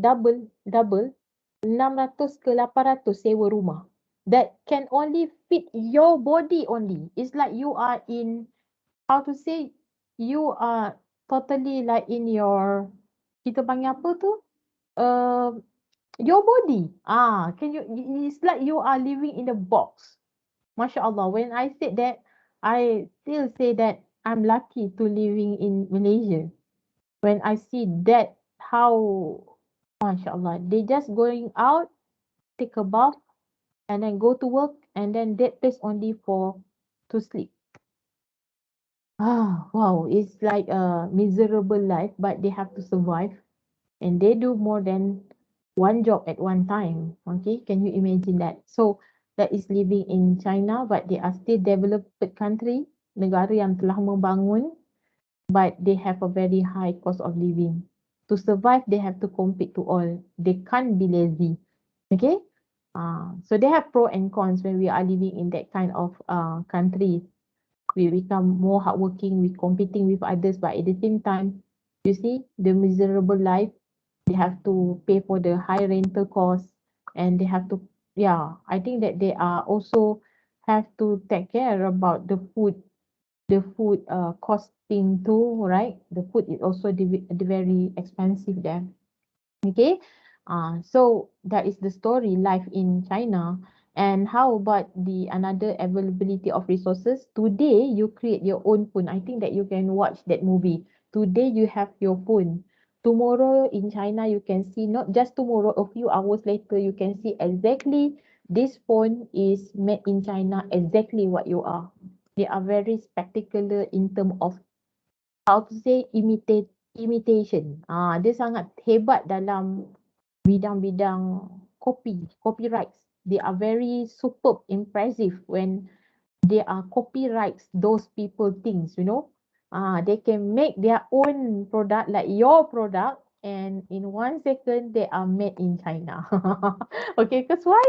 double 600 ke 800 sewa rumah that can only fit your body only. It's like you are in, how to say, you are totally like in your, kita panggil apa tu, uh, your body. Can you, it's like you are living in a box. Masya Allah. When I said that, I still say that I'm lucky to living in Malaysia. When I see that, how, Masya Allah, they just going out, take a bath, and then go to work, and then that place only for to sleep. Wow, it's like a miserable life, but they have to survive, and they do more than one job at one time. Okay, can you imagine that? So that is living in China, but they are still developed country, negara yang telah membangun, but they have a very high cost of living. To survive, they have to compete to all. They can't be lazy. Okay, so they have pro and cons when we are living in that kind of country. We become more hardworking, we competing with others, but at the same time, you see the miserable life. They have to pay for the high rental costs, and they have to, yeah, I think that they are also have to take care about the food costing too, right? The food is also the very expensive there. Okay, so that is the story life in China. And how about the another availability of resources? Today you create your own phone. I think that you can watch that movie. Today you have your phone. Tomorrow in China you can see, not just tomorrow, a few hours later you can see exactly this phone is made in China, exactly what you are. They are very spectacular in terms of, how to say, imitation. Dia sangat hebat dalam bidang-bidang copyrights. They are very superb, impressive when they are copyrights those people things, you know. They can make their own product like your product, and in 1 second they are made in China. Okay, because why?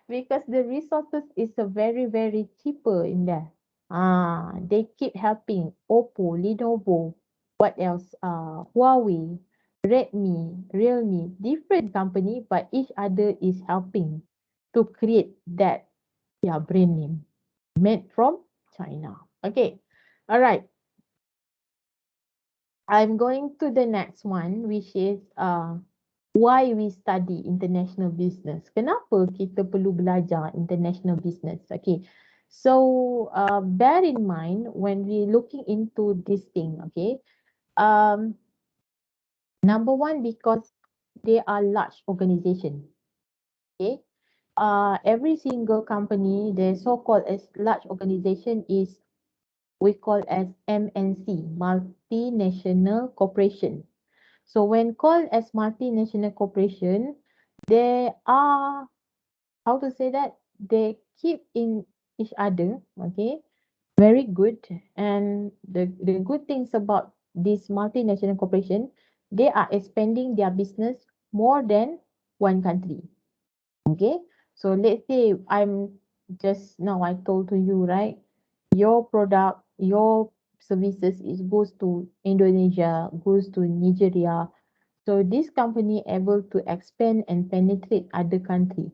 Because the resources is a very, very cheaper in there. They keep helping Oppo, Lenovo, what else? Huawei, Redmi, Realme, different company, but each other is helping to create that, yeah, brand name made from China. Okay, all right. I'm going to the next one, which is why we study international business. Kenapa kita perlu belajar international business? Okay, so bear in mind when we looking into this thing. Okay, number one, because they are large organization. Okay, every single company, the so-called as large organization, is we call as MNC, multinational corporation. So when called as multinational corporation, they are, how to say that, they keep in each other. Okay, very good. And the good things about this multinational corporation, they are expanding their business more than one country. Okay, so let's say I'm just now I told to you, right? Your product, your services is goes to Indonesia, goes to Nigeria. So this company able to expand and penetrate other country.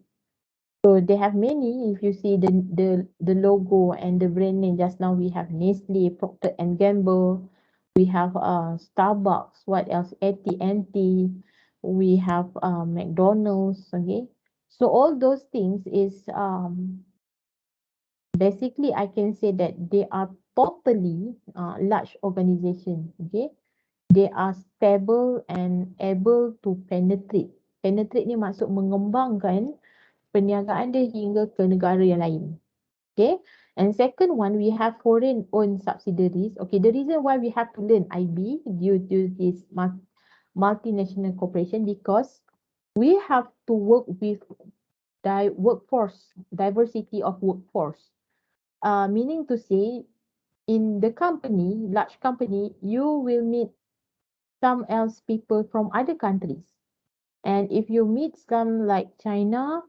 So they have many. If you see the logo and the brand name, just now we have Nestle, Procter and Gamble, we have Starbucks. What else? AT&T. We have McDonald's. Okay, so all those things is basically I can say that they are totally large organization. Okay, they are stable and able to penetrate. Penetrate ni maksud mengembangkan perniagaan dia hingga ke negara yang lain. Okay. And second one, we have foreign owned subsidiaries. Okay. The reason why we have to learn IB due to this multinational corporation because we have to work with workforce, diversity of workforce. Meaning to say, in the company, large company, you will meet some else people from other countries. And if you meet some like China,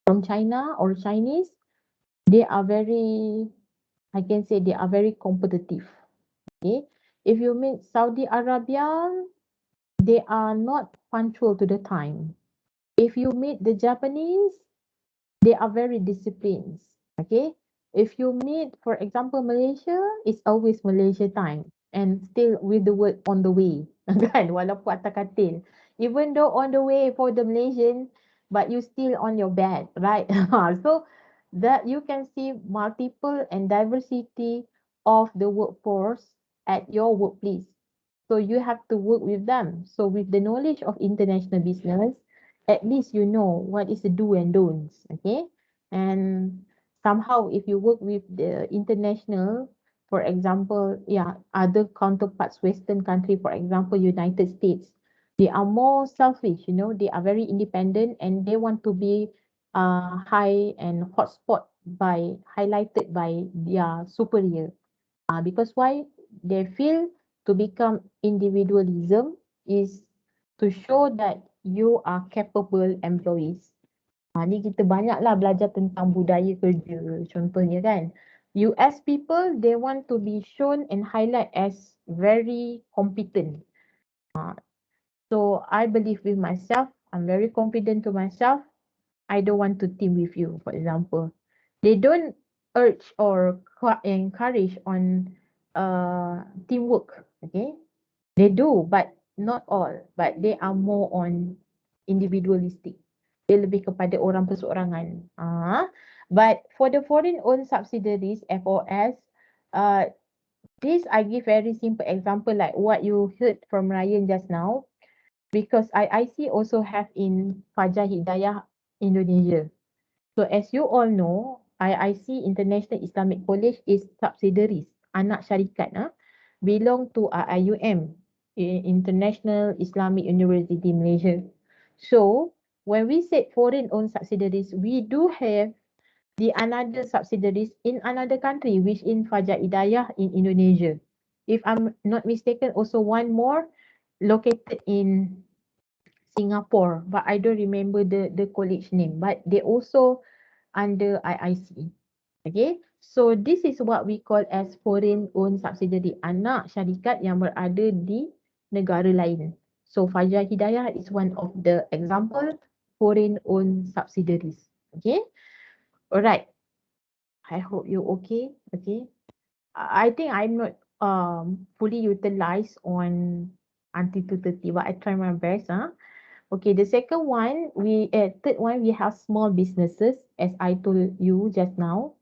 from China or Chinese, they are very, I can say they are very competitive. Okay. If you meet Saudi Arabia, they are not punctual to the time. If you meet the Japanese, they are very disciplined. Okay. If you meet, for example, Malaysia, it's always Malaysia time and still with the word on the way. Kan? Walaupun atas katil. Even though on the way for the Malaysian, but you still on your bed, right? So that you can see multiple and diversity of the workforce at your workplace. So you have to work with them. So with the knowledge of international business, at least you know what is the do and don'ts. Okay. And somehow if you work with the international, for example, yeah, other counterparts, Western country, for example, United States, they are more selfish, you know, they are very independent and they want to be high and hotspot by highlighted by their superior. Because why? They feel to become individualism is to show that you are capable employees. Ni kita banyaklah belajar tentang budaya kerja. Contohnya kan, US people, they want to be shown and highlight as very competent. So I believe with myself, I'm very confident to myself. I don't want to team with you, for example. They don't urge or encourage on teamwork. Okay, they do, but not all. But they are more on individualistic. Dia lebih kepada orang perseorangan. But for the foreign owned subsidiaries, FOS, this I give very simple example like what you heard from Ryan just now. Because IIC also have in Fajar Hidayah Indonesia. So as you all know, IIC International Islamic College is subsidiaries, anak syarikat, belong to IUM, International Islamic University Malaysia. So when we say foreign owned subsidiaries, we do have the another subsidiaries in another country, which in Fajar Hidayah in Indonesia. If I'm not mistaken, also one more located in Singapore, but I don't remember the college name. But they also under IIC. Okay, so this is what we call as foreign owned subsidiary, anak syarikat yang berada di negara lain. So Fajar Hidayah is one of the example foreign owned subsidiaries. Okay, alright. I hope you okay. Okay, I think I'm not fully utilized on until 2:30, but I try my best. Okay, the second one, third one, we have small businesses, as I told you just now.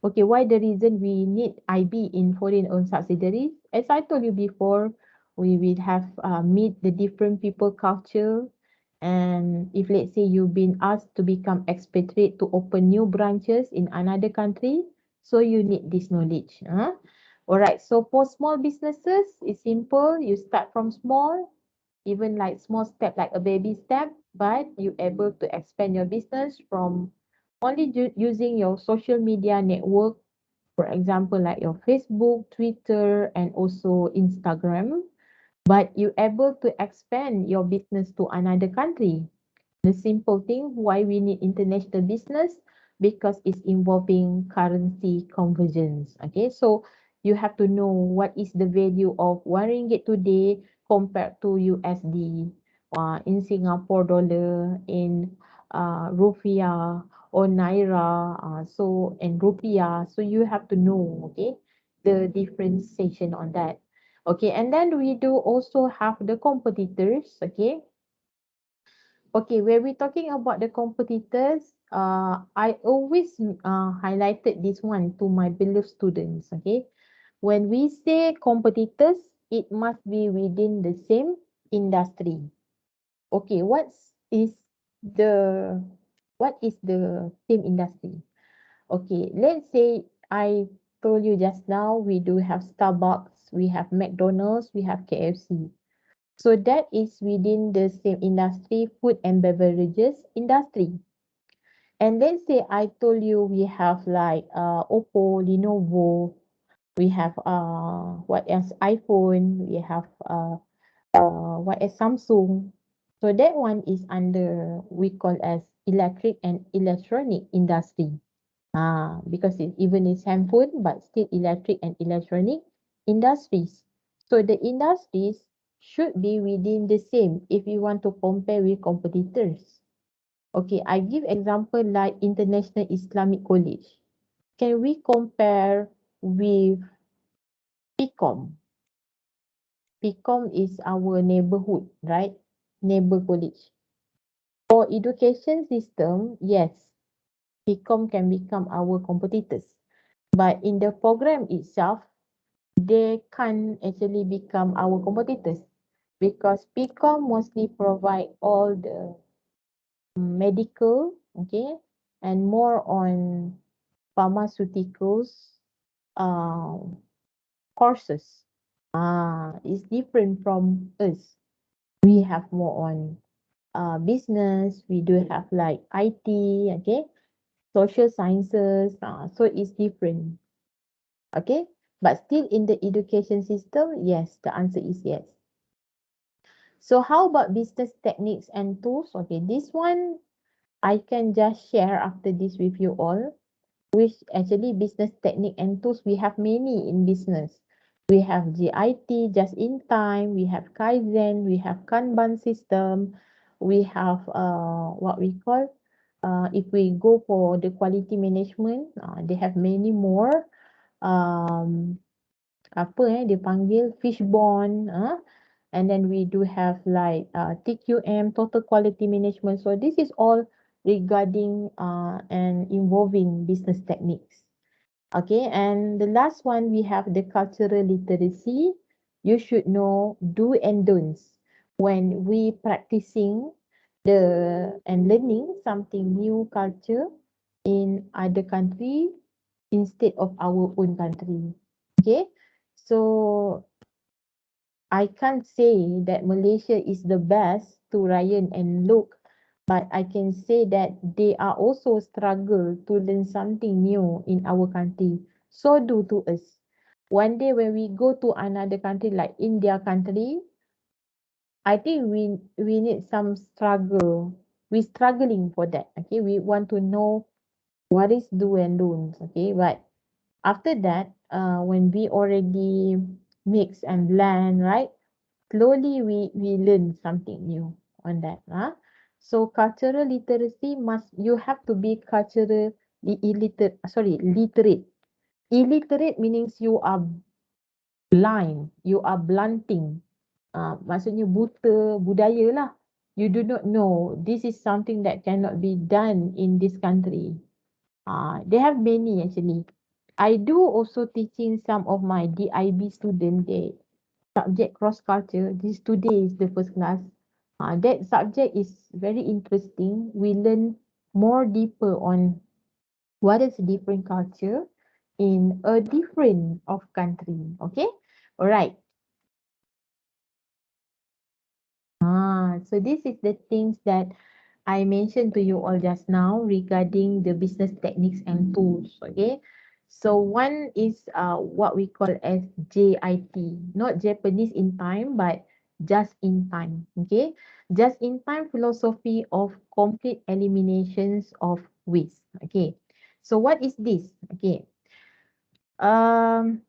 Okay, why the reason we need IB in foreign owned subsidiaries? As I told you before, we will have meet the different people culture. And if let's say you've been asked to become expatriate to open new branches in another country, so you need this knowledge. Alright, so for small businesses, it's simple. You start from small, even like small step, like a baby step, but you able to expand your business from only using your social media network, for example, like your Facebook, Twitter, and also Instagram, but you able to expand your business to another country. The simple thing why we need international business, because it's involving currency conversions. Okay, so you have to know what is the value of 1 ringgit today compared to USD, in Singapore dollar, in rupiah or naira, so and rupiah. So you have to know, okay, the differentiation on that. Okay, and then we do also have the competitors. Okay, okay, when we're talking about the competitors, I always highlighted this one to my beloved students. Okay, when we say competitors, it must be within the same industry. Okay, the what is the same industry? Okay, let's say I told you just now we do have Starbucks, we have McDonald's, we have KFC. So that is within the same industry, food and beverages industry. And let's say I told you we have like Oppo, Lenovo, we have what else? iPhone, we have what else? Samsung. So that one is under we call as electric and electronic industry. Because it even is handphone, but still electric and electronic industries. So the industries should be within the same if you want to compare with competitors. Okay, I give example like International Islamic College. Can we compare with PCOM? PCOM is our neighborhood, right? Neighbor college. For education system, yes, PCOM can become our competitors. But in the program itself, they can't actually become our competitors because PCOM mostly provide all the medical, okay, and more on pharmaceuticals uh, courses. It's different from us. We have more on business. We do have like IT, okay, social sciences. So it's different. Okay, but still in the education system, yes, the answer is yes. So how about business techniques and tools? Okay, this one I can just share after this with you all, which actually business technique and tools, we have many in business. We have GIT, just in time, we have Kaizen, we have Kanban system, we have what we call, if we go for the quality management, they have many more. Um, apa dia panggil fishbone, and then we do have like TQM, total quality management. So this is all regarding and involving business techniques. Okay, and the last one we have the cultural literacy. You should know do and don'ts when we practicing the and learning something new culture in other country instead of our own country. Okay, so I can't say that Malaysia is the best to Ryan and look, but I can say that they are also struggle to learn something new in our country. So do to us. One day when we go to another country like India country, I think we need some struggle. We struggling for that. Okay, we want to know what is do and don'ts. Okay, but after that, when we already mix and blend, right? Slowly we learn something new on that. So cultural literacy must you have to be cultural illiterate. Sorry, literate. Illiterate means you are blind, you are blunting. Maksudnya buta budaya lah. You do not know this is something that cannot be done in this country. They have many actually. I do also teaching some of my DIB students. They subject cross culture. This today is the first class. That subject is very interesting. We learn more deeper on what is different culture in a different of country. Okay, all right. So this is the things that I mentioned to you all just now regarding the business techniques and tools. Okay. So one is what we call as JIT, not Japanese in time, but just in time. Okay. Just in time philosophy of complete eliminations of waste. Okay. So what is this? Okay. Um,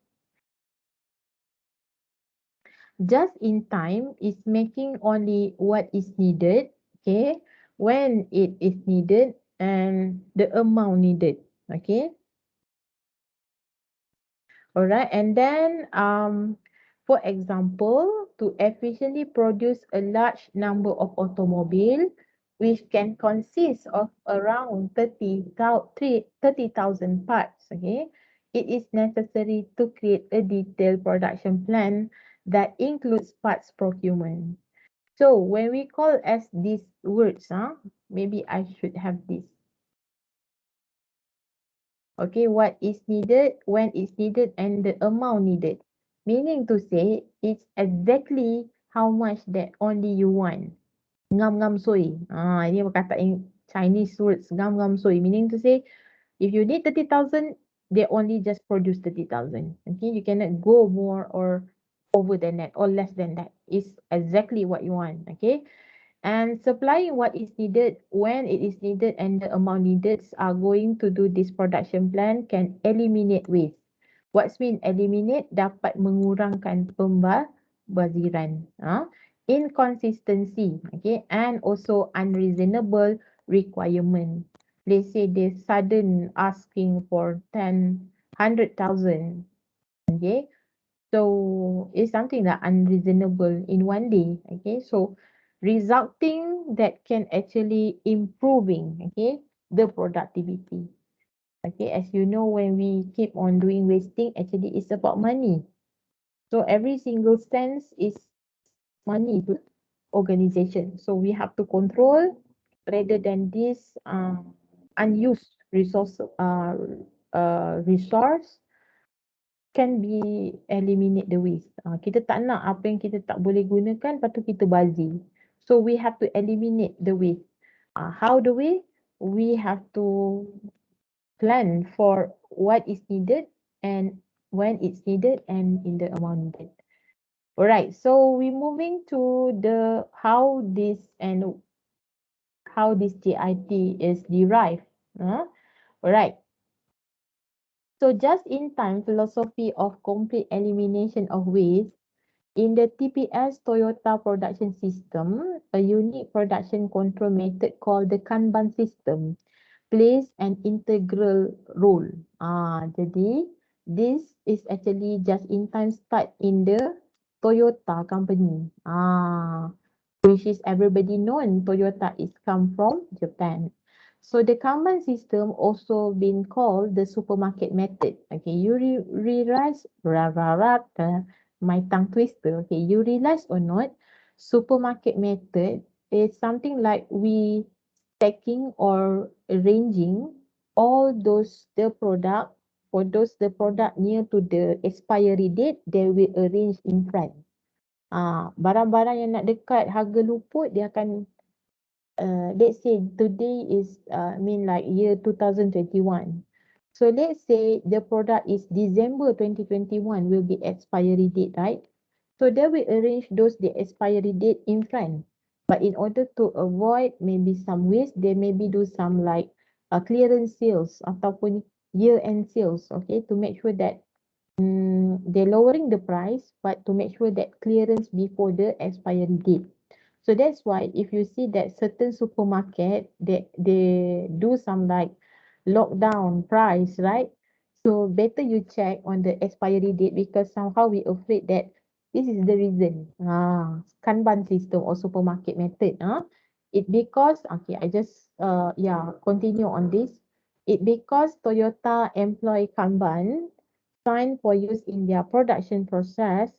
just in time is making only what is needed, okay, when it is needed and the amount needed, okay. All right, and then for example, to efficiently produce a large number of automobile, which can consist of around 30,000 parts, okay, it is necessary to create a detailed production plan that includes parts procurement. So when we call as these words, maybe I should have this. Okay, what is needed, when it's needed, and the amount needed. Meaning to say, it's exactly how much that only you want. Ngam ngam soi. Ini perkataan Chinese words, ngam ngam soi. Meaning to say, if you need 30,000, they only just produce 30,000. Okay, you cannot go more or over than that or less than that. It's exactly what you want. Okay. And supplying what is needed when it is needed and the amount needed are going to do this production plan can eliminate waste. What's mean eliminate? Dapat mengurangkan pembaziran, inconsistency, okay, and also unreasonable requirement. Let's say they sudden asking for 100,000, okay. So it's something that unreasonable in one day. Okay. So resulting that can actually improving, okay, the productivity. Okay. As you know, when we keep on doing wasting, actually it's about money. So every single cents is money to organization. So we have to control rather than this unused resource can be eliminate the waste. Kita tak nak apa yang kita tak boleh gunakan, lepas tu kita bazir. So we have to eliminate the waste. How do we? We have to plan for what is needed and when it's needed and in the amount needed. Alright, so we moving to the how this JIT is derived. Alright. So just in time philosophy of complete elimination of waste in the TPS Toyota production system, a unique production control method called the Kanban system plays an integral role. Jadi this is actually just in time start in the Toyota company. Which is everybody known Toyota is come from Japan. So the Kanban system also been called the supermarket method. Okay, you realize, my tongue twister. Okay, you realize or not, supermarket method is something like we stacking or arranging all those the product for those the product near to the expiry date, they will arrange in front. Barang-barang yang nak dekat harga luput dia akan let's say today is like year 2021. So let's say the product is December 2021 will be expiry date, right? So they will arrange those the expiry date in front. But in order to avoid maybe some waste, they maybe do some like clearance sales ataupun year-end sales, okay, to make sure that they're lowering the price, but to make sure that clearance before the expiry date. So that's why if you see that certain supermarket, they do some like lockdown price, right? So better you check on the expiry date because somehow we afraid that this is the reason. Kanban system or supermarket method. It because okay, I just continue on this. It because Toyota employ Kanban sign for use in their production process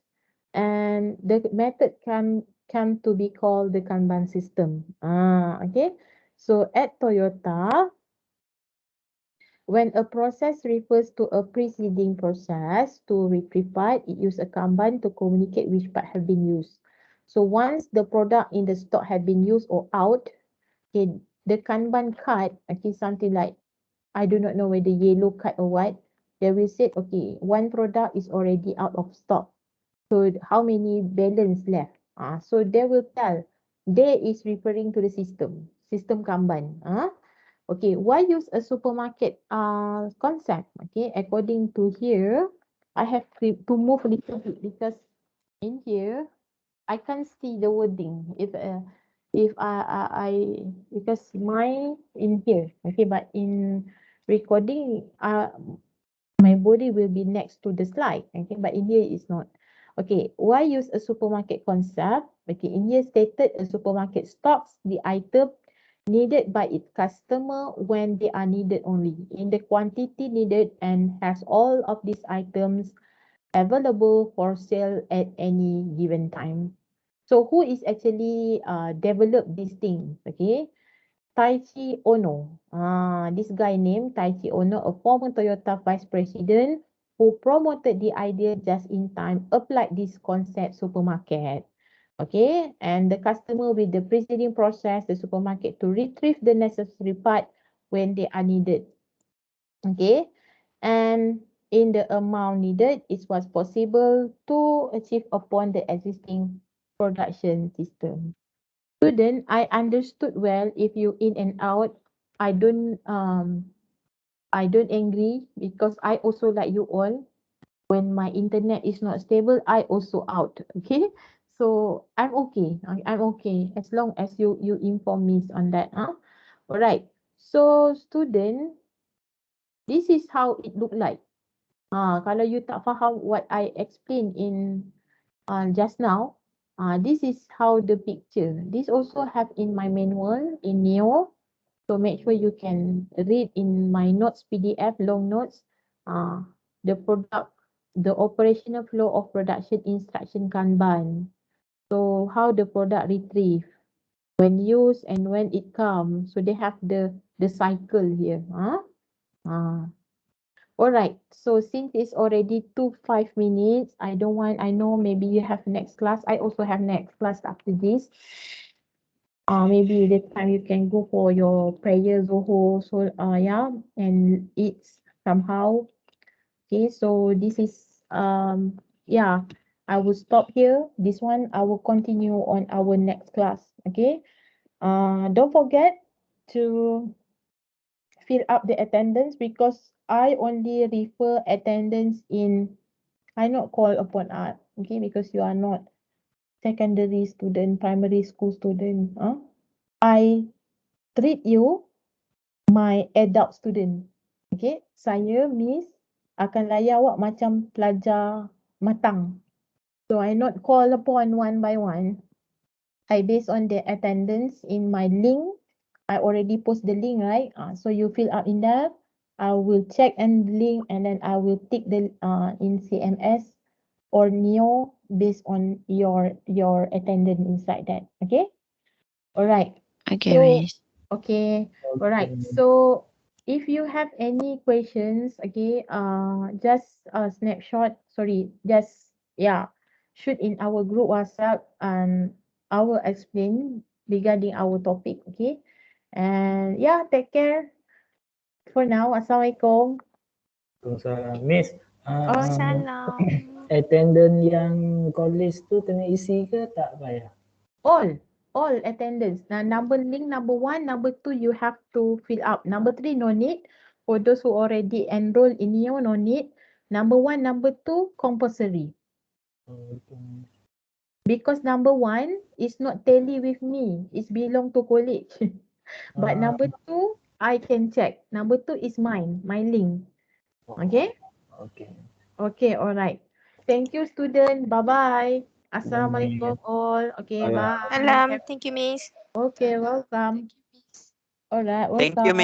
and the method can come to be called the Kanban system. Okay. So at Toyota, when a process refers to a preceding process to be prepared, it use a Kanban to communicate which part have been used. So once the product in the stock have been used or out, okay, the Kanban card, okay, something like, I do not know whether yellow card or what, they will say, okay, one product is already out of stock. So how many balance left? So they will tell. They is referring to the system Kanban. Okay, why use a supermarket concept? Okay, according to here, I have to move a little bit because in here I can't see the wording. If I because mine in here, okay, but in recording, my body will be next to the slide, okay, but in here it's not. Okay, why use a supermarket concept? Okay, in here stated a supermarket stocks the item needed by its customer when they are needed only in the quantity needed and has all of these items available for sale at any given time. So who is actually developed this thing? Okay, Taichi Ono. This guy named Taichi Ono, a former Toyota vice president who promoted the idea just in time, applied this concept supermarket. Okay, and the customer with the preceding process, the supermarket to retrieve the necessary part when they are needed. Okay, and in the amount needed, it was possible to achieve upon the existing production system. Student, I understood well. If you in and out, I don't angry because I also like you all. When my internet is not stable, I also out. Okay, so I'm okay. I'm okay as long as you inform me on that. Alright. So student, this is how it look like. Kalau you tak faham what I explain in just now, this is how the picture. This also have in my manual in Neo. So make sure you can read in my notes PDF, long notes, the product, the operational flow of production instruction Kanban. So how the product retrieve, when used and when it comes. So they have the cycle here. Alright, so since it's already 5 minutes, I don't want, I know maybe you have next class. I also have next class after this. Maybe the time you can go for your prayer Zoho. So yeah, and it's somehow. Okay, so this is yeah, I will stop here. This one I will continue on our next class. Okay. Don't forget to fill up the attendance because I only refer attendance in, I not call upon art, okay, because you are not secondary student, primary school student. I treat you my adult student. Okay, saya Miss akan layan awak macam pelajar matang. So I not call upon one by one. I based on the attendance in my link. I already post the link, right? So you fill up in there. I will check and link and then I will tick the in CMS or Neo based on your attendance inside that. Okay. All right. Okay, So Miss. okay. All right. So if you have any questions, okay, just snapshot. Sorry, just shoot in our group WhatsApp and I will explain regarding our topic. Okay, and yeah, take care for now. Assalamualaikum. Waalaikumsalam. Miss, Salam. attendance yang college tu kena isi ke tak payah? All attendance. Now number link number 1, number 2 you have to fill up. Number 3 no need. For those who already enrolled in Neo, no need. Number 1, number 2 compulsory. Because number 1 is not tally with me. It's belong to college. But number 2 I can check. Number 2 is mine, my link. Okay? Okay. Okay, alright. Thank you student. Bye-bye. Assalamualaikum all. Okay, bye. Salam. Thank you, Miss. Okay, welcome. Thank you, Miss. Alright, Thank you, welcome.